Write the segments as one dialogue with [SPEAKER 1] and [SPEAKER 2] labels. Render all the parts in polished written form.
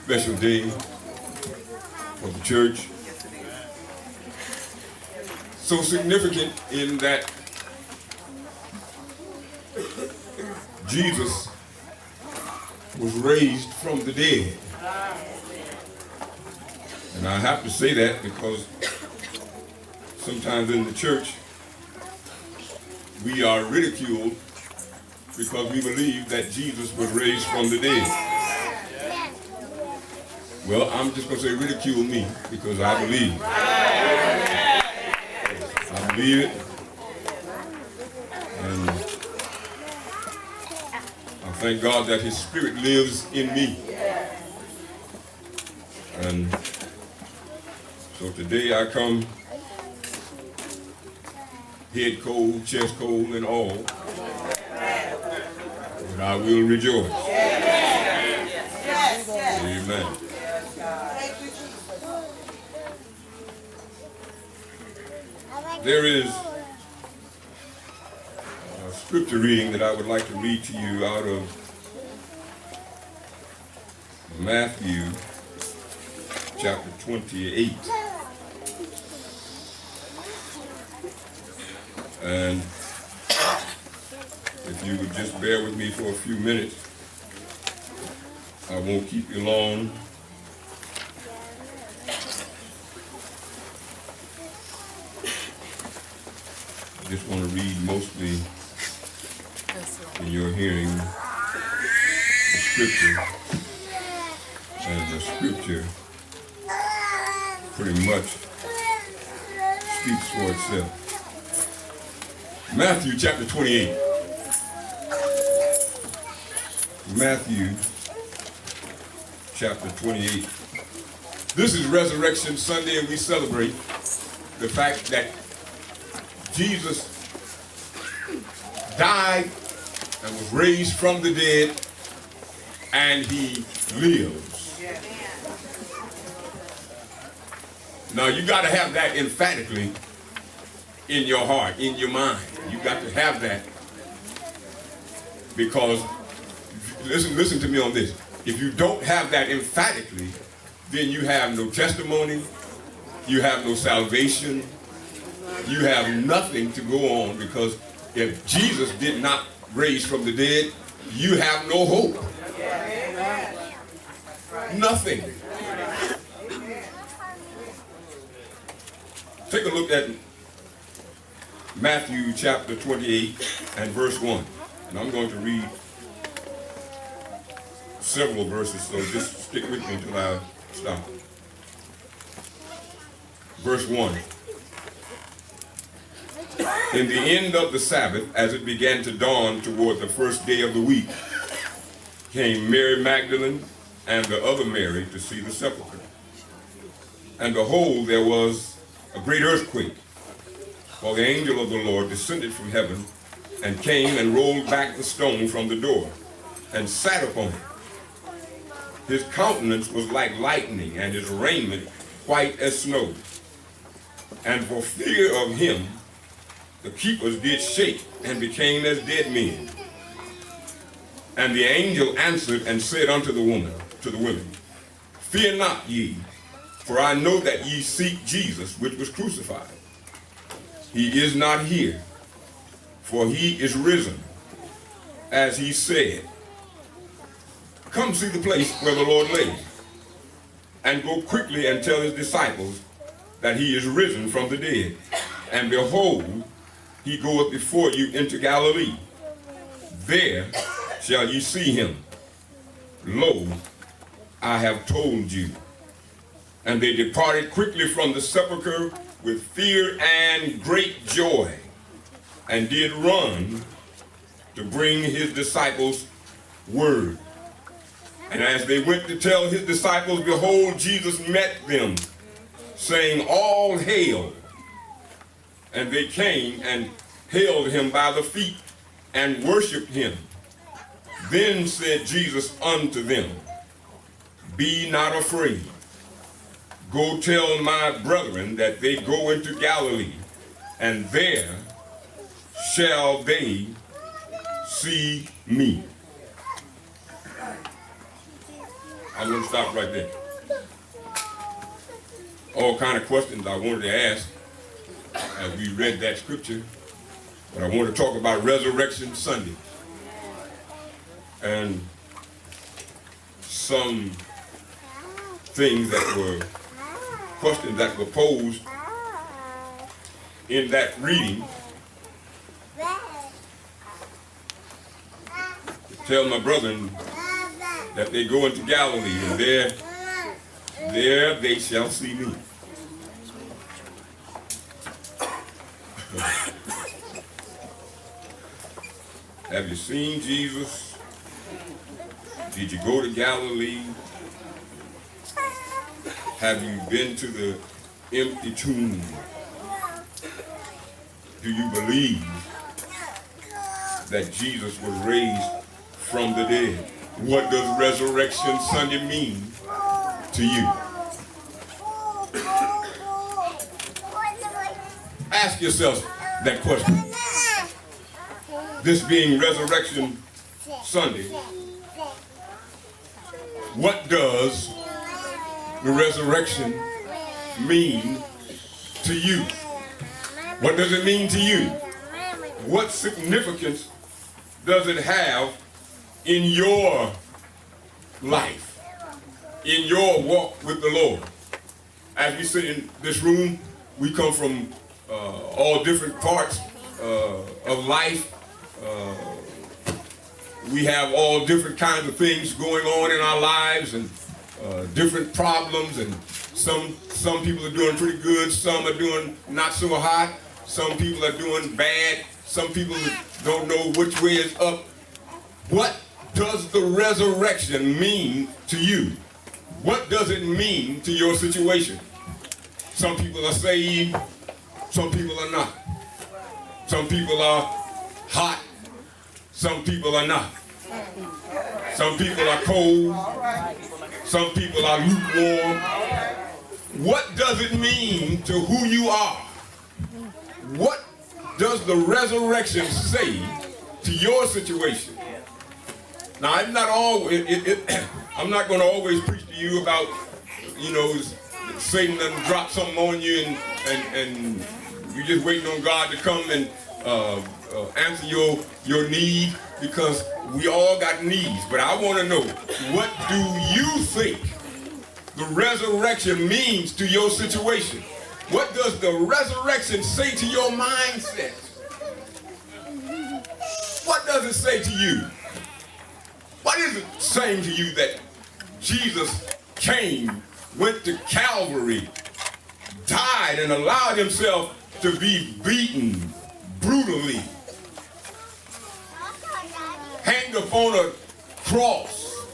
[SPEAKER 1] special day for the church. So significant in that Jesus was raised from the dead. And I have to say that because sometimes in the church we are ridiculed because we believe that Jesus was raised from the dead. Well, I'm just going to say ridicule me because I believe. I believe it. And I thank God that his spirit lives in me. And so today I come head cold, chest cold, and all. But I will rejoice. Amen. There is a scripture reading that I would like to read to you out of Matthew chapter 28. And if you would just bear with me for a few minutes, I won't keep you long. I just want to read mostly in your hearing the scripture. And the scripture pretty much speaks for itself. Matthew chapter 28. Matthew chapter 28. This is Resurrection Sunday, and we celebrate the fact that Jesus died and was raised from the dead, and he lives. Now you got to have that emphatically in your heart, in your mind. You got to have that, because listen to me on this. If you don't have that emphatically, then you have no testimony, you have no salvation, you have nothing to go on, because if Jesus did not raise from the dead, you have no hope. Nothing. Take a look at Matthew chapter 28 and verse 1. And I'm going to read several verses, so just stick with me until I stop. Verse 1. In the end of the Sabbath, as it began to dawn toward the first day of the week, came Mary Magdalene and the other Mary to see the sepulchre. And behold, there was a great earthquake, for the angel of the Lord descended from heaven and came and rolled back the stone from the door and sat upon it. His countenance was like lightning, and his raiment white as snow. And for fear of him, the keepers did shake and became as dead men. And the angel answered and said unto the women, Fear not ye, for I know that ye seek Jesus, which was crucified. He is not here, for he is risen, as he said. Come see the place where the Lord lay, and go quickly and tell his disciples that he is risen from the dead. And behold, he goeth before you into Galilee. There shall ye see him. Lo, I have told you. And they departed quickly from the sepulchre with fear and great joy, and did run to bring his disciples word. And as they went to tell his disciples, behold, Jesus met them, saying, All hail. And they came and held him by the feet and worshiped him. Then said Jesus unto them, Be not afraid. Go tell my brethren that they go into Galilee, and there shall they see me. I'm going to stop right there. All kind of questions I wanted to ask as we read that scripture, but I want to talk about Resurrection Sunday and some things that were questions that were posed in that reading. Tell my brethren that they go into Galilee, and there they shall see me. Have you seen Jesus? Did you go to Galilee? Have you been to the empty tomb? Do you believe that Jesus was raised from the dead? What does Resurrection Sunday mean to you? Ask yourself that question. This being Resurrection Sunday, what does the resurrection mean to you? What does it mean to you? What significance does it have in your life, in your walk with the Lord? As we sit in this room, we come from all different parts of life. We have all different kinds of things going on in our lives, and different problems, and some people are doing pretty good, some are doing not so hot, some people are doing bad, some people don't know which way is up. What does the resurrection mean to you? What does it mean to your situation? Some people are saved, some people are not. Some people are hot, some people are not. Some people are cold, some people are lukewarm. What does it mean to who you are? What does the resurrection say to your situation? Now, I'm not always, I'm not going to always preach to you about, Satan done drop something on you and you're just waiting on God to come and answer your need, because we all got needs. But I want to know, what do you think the resurrection means to your situation? What does the resurrection say to your mindset? What does it say to you? What is it saying to you that Jesus came, went to Calvary, died, and allowed himself to be beaten brutally, hanged upon a cross,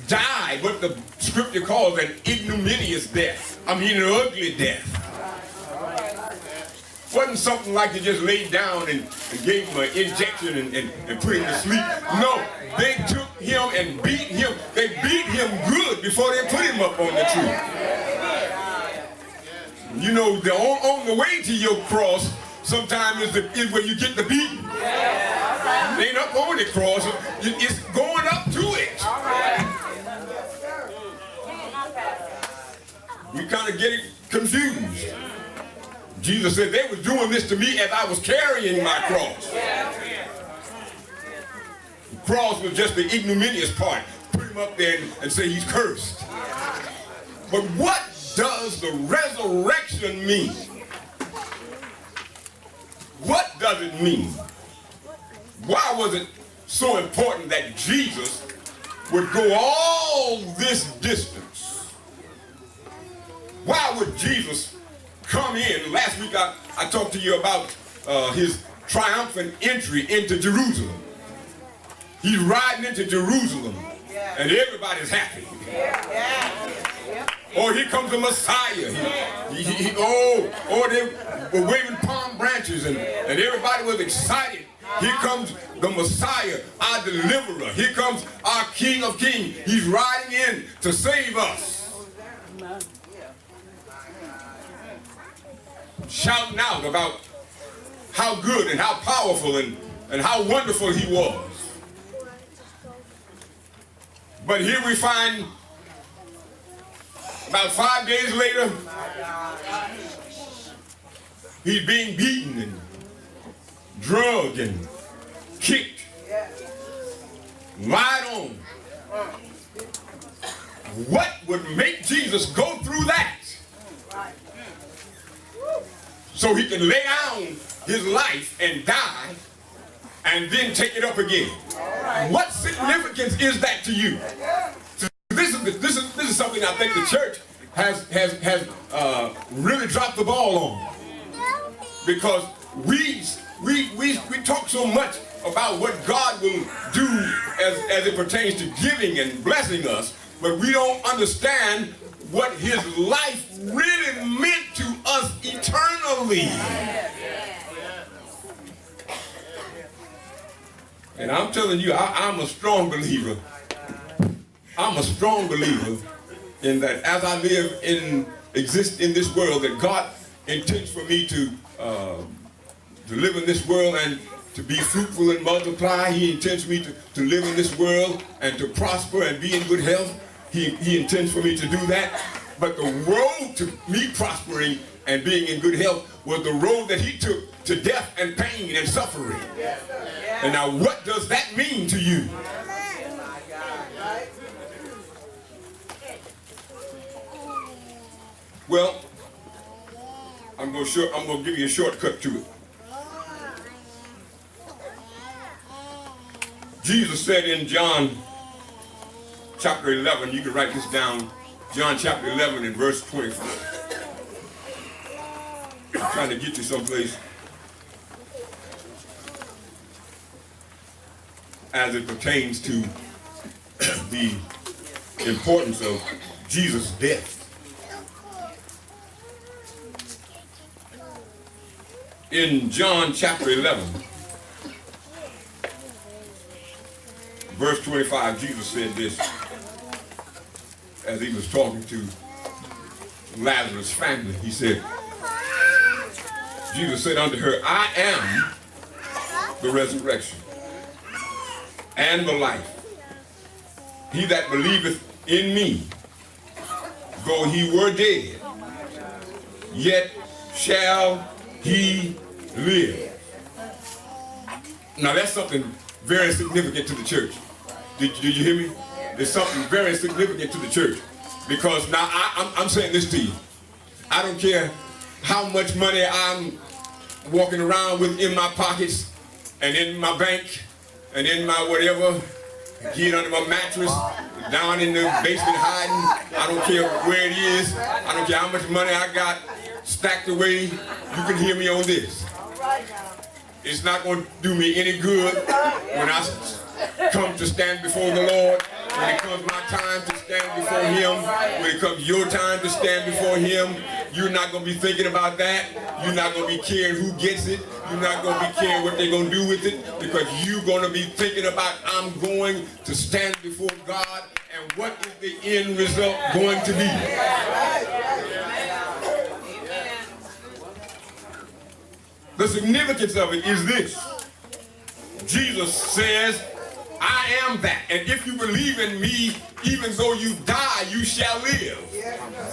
[SPEAKER 1] died what the scripture calls an ignominious death. I mean, an ugly death. Wasn't something like they just laid down and gave him an injection and put him to sleep. No, they took him and beat him. They beat him good before they put him up on the tree. You know, on the way to your cross, sometimes is where you get the beating. It ain't up on the cross, it's going up to it. We kind of get it confused. Jesus said they was doing this to me as I was carrying my cross. The cross was just the ignominious part. Put him up there and say he's cursed. But what does the resurrection mean? What does it mean? Why was it so important that Jesus would go all this distance? Why would Jesus come in? Last week I talked to you about his triumphant entry into Jerusalem. He's riding into Jerusalem and everybody's happy. Oh, here comes the Messiah. They were waving palm branches and everybody was excited. Here comes the Messiah, our deliverer. Here comes our King of Kings. He's riding in to save us. Shouting out about how good and how powerful and how wonderful he was. But here we find about 5 days later, he's being beaten and drugged and kicked, lied on. What would make Jesus go through that so he can lay down his life and die and then take it up again? What significance is that to you? So this is something I think the church has really dropped the ball on, because we talk so much about what God will do as it pertains to giving and blessing us, but we don't understand what his life really meant to us eternally. And I'm telling you, I'm a strong believer. I'm a strong believer in that as I exist in this world, that God intends for me to live in this world and to be fruitful and multiply. He intends me to live in this world and to prosper and be in good health. He intends for me to do that. But the road to me prospering and being in good health was the road that he took to death and pain and suffering. And now what does that mean to you? Well, I'm going to give you a shortcut to it. Jesus said in John chapter 11, you can write this down, John chapter 11 and verse 24. I'm trying to get you someplace as it pertains to the importance of Jesus' death. In John chapter 11, verse 25, Jesus said this as he was talking to Lazarus' family. He said, Jesus said unto her, I am the resurrection and the life. He that believeth in me, though he were dead, yet shall he live. Now that's something very significant to the church. Did you hear me? There's something very significant to the church. Because now I'm saying this to you. I don't care how much money I'm walking around with in my pockets and in my bank and in my whatever, get under my mattress, down in the basement hiding. I don't care where it is. I don't care how much money I got stacked away. You can hear me on this. It's not going to do me any good when I come to stand before the Lord. When it comes my time to stand before him, when it comes your time to stand before him, you're not going to be thinking about that. You're not going to be caring who gets it. You're not going to be caring what they're going to do with it, because you're going to be thinking about, I'm going to stand before God, and what is the end result going to be? The significance of it is this. Jesus says, I am that. And if you believe in me, even though you die, you shall live.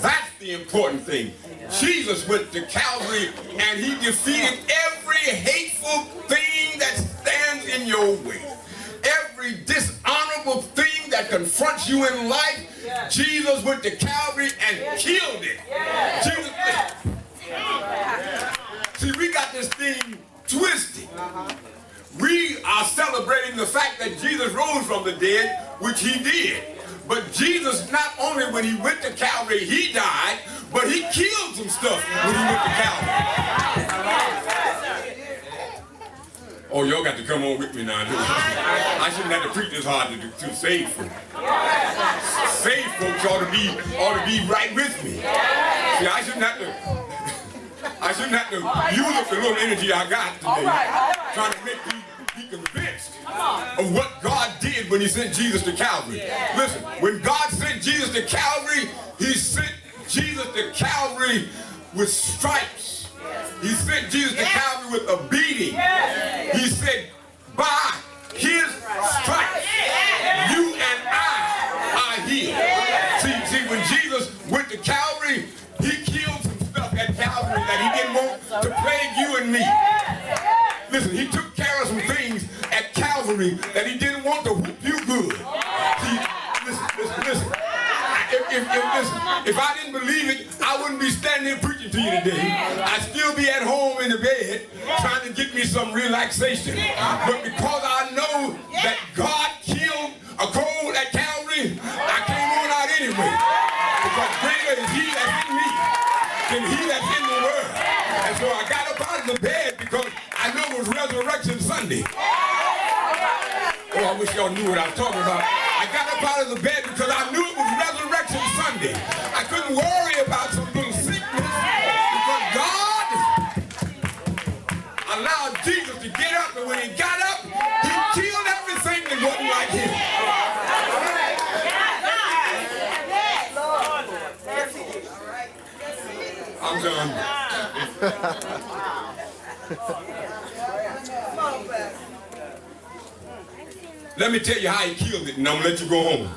[SPEAKER 1] That's the important thing. Jesus went to Calvary and he defeated every hateful thing that stands in your way. Every dishonorable thing that confronts you in life, Jesus went to Calvary and killed it. See, we got this thing twisted. We are celebrating the fact that Jesus rose from the dead, which he did. But Jesus, not only when he went to Calvary, he died, but he killed some stuff when he went to Calvary. Oh, y'all got to come on with me now. I shouldn't have to preach this hard to save folks. Saved folks ought to be right with me. See, I shouldn't have to use up the little energy I got today, trying to make you be convinced of what God did when he sent Jesus to Calvary. Listen, when God sent Jesus to Calvary, he sent Jesus to Calvary with stripes. He sent Jesus to Calvary with a beating. He said, by his stripes, you and I healed. See, when Jesus went to Calvary, he killed some stuff at Calvary that he didn't want to plague you and me. Listen, he took care of some things at Calvary that he didn't want to whoop you good. See, listen. If I didn't believe it, I wouldn't be standing here preaching to you today. I'd still be at home in the bed trying to get me some relaxation. But because I know that God killed a cold at Calvary, I came on out anyway. Because greater is he that's in me than he that's in the world. And so I got up out of the bed because I knew it was Resurrection Sunday. Oh, I wish y'all knew what I was talking about. I got up out of the bed because I knew it was Resurrection Sunday. I couldn't worry about some little sickness because God allowed Jesus to get up, and when he got up, he killed everything that wasn't like him. I'm done. Let me tell you how he killed it, and I'm gonna let you go home.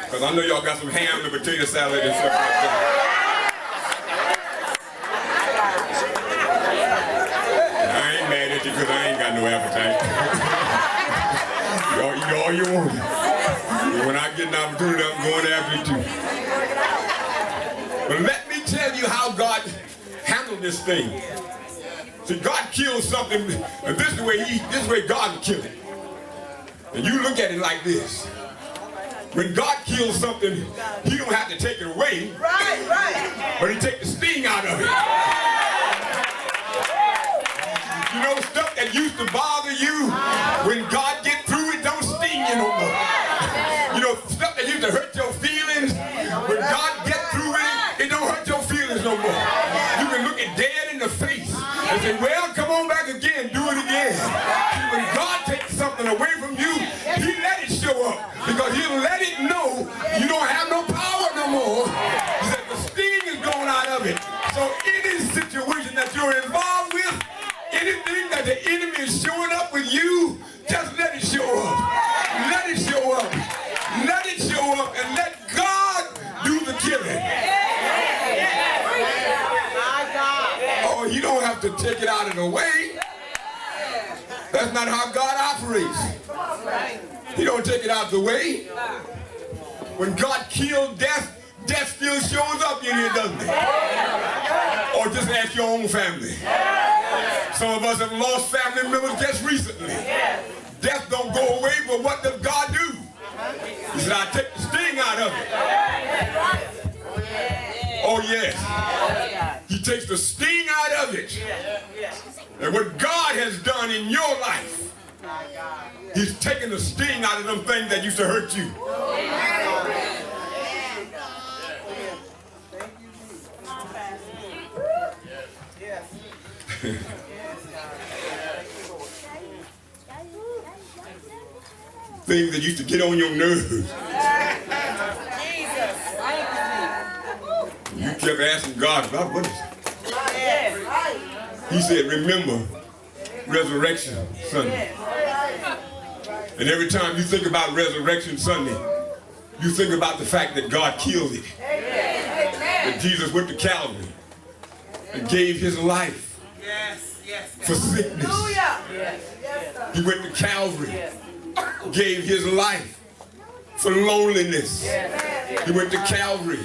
[SPEAKER 1] Because I know y'all got some ham and potato salad and stuff like that. I ain't mad at you because I ain't got no appetite. Y'all eat all you want. And when I get an opportunity, I'm going after it too. But let me tell you how God handled this thing. See, God killed something, and this is the way God would kill it. And you look at it like this. When God kills something, he don't have to take it away. Right. But he take the sting out of it. You know, stuff that used to bother you, when God get through it, don't sting you no more. You know, stuff that used to hurt your feelings, when God get through it, it don't hurt your feelings no more. You can look it dead in the face and say, well, come on back again, do it again. See, when God takes something away from you, he let it show up. Because he'll let it know you don't have no power no more. He said the sting is going out of it. So any situation that you're involved with, anything that the enemy is showing up with you, just let it show up. Let it show up. Let it show up and let God do the killing. Oh, you don't have to take it out of the way. That's not how God operates. He don't take it out the way. When God killed death, death still shows up in here, doesn't it? Or just ask your own family. Some of us have lost family members just recently. Death don't go away, but what does God do? He said, I take the sting out of it. Oh yes. He takes the sting out of it. And what God has done in your life, he's taking the sting out of them things that used to hurt you. Things that used to get on your nerves. You kept asking God about what is it? He said, remember Resurrection Sunday. And every time you think about Resurrection Sunday, you think about the fact that God killed it. That Jesus went to Calvary and gave his life for sickness. He went to Calvary, gave his life for loneliness. He went to Calvary,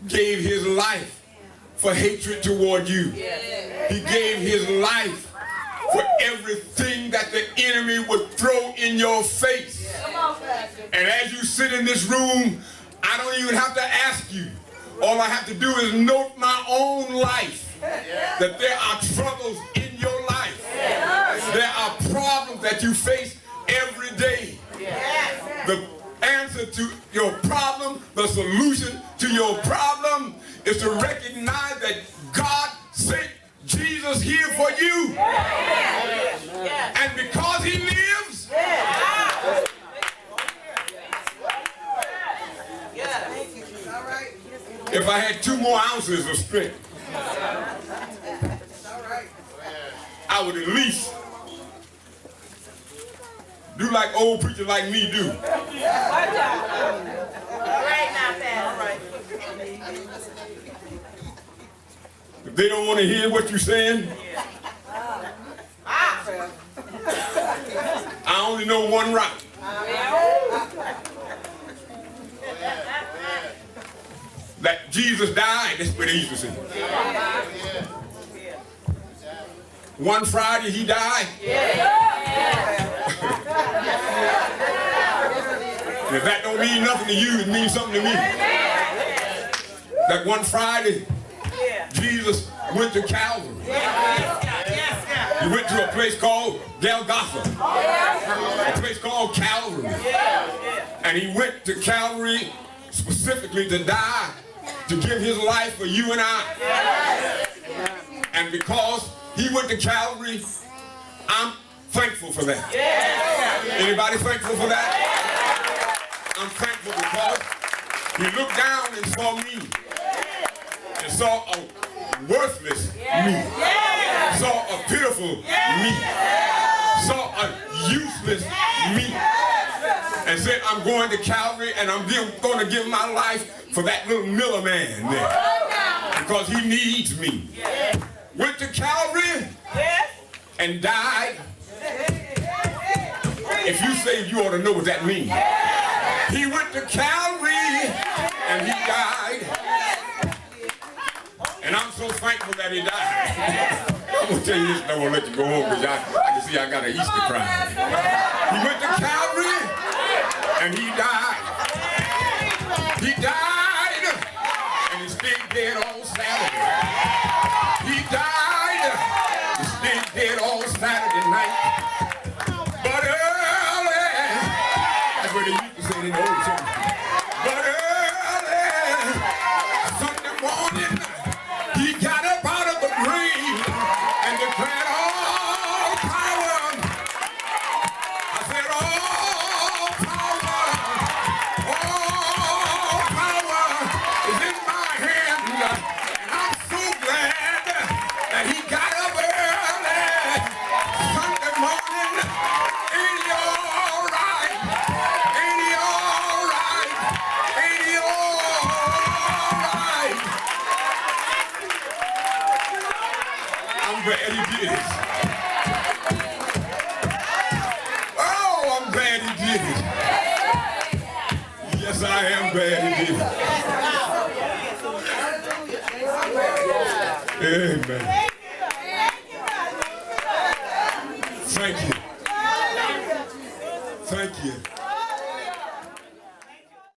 [SPEAKER 1] gave his life for hatred toward you. He gave his life for everything that the enemy would throw in your face. And as you sit in this room, I don't even have to ask you. All I have to do is note my own life, that there are troubles in your life. There are problems that you face every day. The answer to your problem, the solution to your problem, is to recognize that God sent Jesus here for you. And because he lives, if I had 2 more ounces of strength, I would at least do like old preachers like me do. They don't want to hear what you're saying. I only know one route. That Jesus died, that's what they used to say. One Friday he died. If that don't mean nothing to you, it means something to me. That one Friday, Jesus went to Calvary. He went to a place called Golgotha, a place called Calvary. And he went to Calvary specifically to die, to give his life for you and I. And because he went to Calvary, I'm thankful for that. Anybody thankful for that? I'm thankful because he looked down and saw me, and saw a worthless me, saw a pitiful me, saw a useless me, and said, I'm going to Calvary and I'm going to give my life for that little Miller man there, because he needs me. Went to Calvary and died. If you saved, you ought to know what that means. He went to Calvary and he died. And I'm so thankful that he died. I'm going to tell you this and I won't let you go home because I can see I got an Easter crowd. He went to Calvary and he died. He died and he stayed dead all Saturday. He died and stayed dead all Saturday night. But early, that's what they used to say in the old church. But early, Sunday morning, he got up out of the grave and declared all power. I said all power is in my hand. And I'm so glad that he got up early Sunday morning. Ain't he all right? Ain't he all right? Ain't he all right? I'm glad he did it. Oh, I'm glad he did it. Yes, I am glad he did it. Amen.